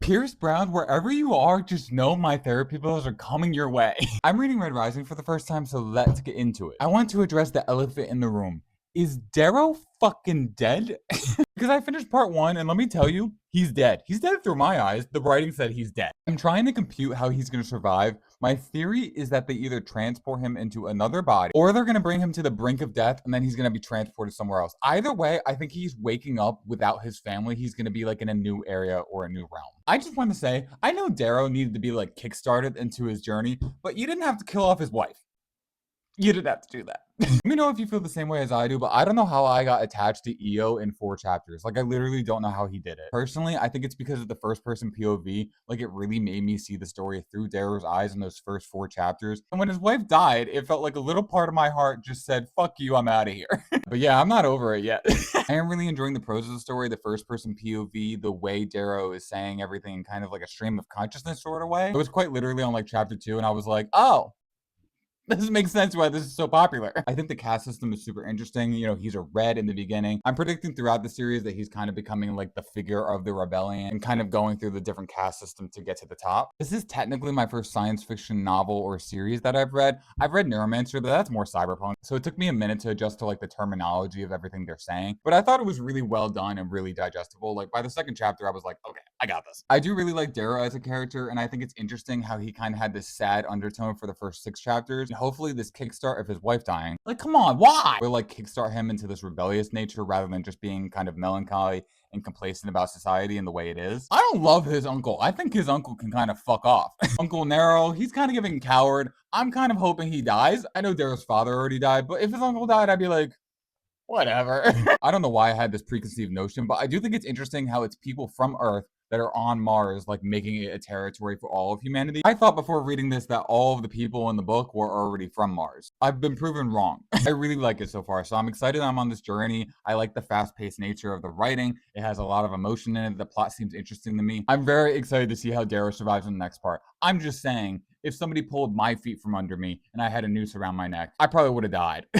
Pierce Brown, wherever you are, just know my therapy bills are coming your way. I'm reading Red Rising for the first time, so let's get into it. I want to address the elephant in the room. Is Darrow fucking dead? Because I finished part one, and let me tell you, he's dead. He's dead through my eyes. The writing said he's dead. I'm trying to compute how he's gonna survive. My theory is that they either transport him into another body, or they're gonna bring him to the brink of death, and then he's gonna be transported somewhere else. Either way, I think he's waking up without his family. He's gonna be like in a new area or a new realm. I just want to say, I know Darrow needed to be like kickstarted into his journey, but you didn't have to kill off his wife. You didn't have to do that. Let me know if you feel the same way as I do, but I don't know how I got attached to EO in 4 chapters. Like, I literally don't know how he did it. Personally, I think it's because of the first person POV. Like, it really made me see the story through Darrow's eyes in those first 4 chapters. And when his wife died, it felt like a little part of my heart just said, fuck you, I'm out of here. But yeah, I'm not over it yet. I am really enjoying the prose of the story, the first person POV, the way Darrow is saying everything in kind of like a stream of consciousness sort of way. It was quite literally on like chapter 2, and I was like, oh, this makes sense why this is so popular. I think the cast system is super interesting. You know, he's a red in the beginning. I'm predicting throughout the series that he's kind of becoming like the figure of the rebellion and kind of going through the different cast system to get to the top. This is technically my first science fiction novel or series that I've read. I've read Neuromancer, but that's more cyberpunk. So it took me a minute to adjust to like the terminology of everything they're saying. But I thought it was really well done and really digestible. Like by the second chapter, I was like, okay, I got this. I do really like Darrow as a character, and I think it's interesting how he kind of had this sad undertone for the first 6 chapters. Hopefully this kickstart of his wife dying, like, come on, why? Will like kickstart him into this rebellious nature rather than just being kind of melancholy and complacent about society and the way it is. I don't love his uncle. I think his uncle can kind of fuck off. Uncle Nero, he's kind of giving coward. I'm kind of hoping he dies. I know Darrow's father already died, but if his uncle died, I'd be like, whatever. I don't know why I had this preconceived notion, but I do think it's interesting how it's people from Earth that are on Mars, like making it a territory for all of humanity. I thought before reading this that all of the people in the book were already from Mars. I've been proven wrong. I really like it so far, so I'm excited I'm on this journey. I like the fast-paced nature of the writing. It has a lot of emotion in it. The plot seems interesting to me. I'm very excited to see how Darrow survives in the next part. I'm just saying, if somebody pulled my feet from under me and I had a noose around my neck, I probably would have died.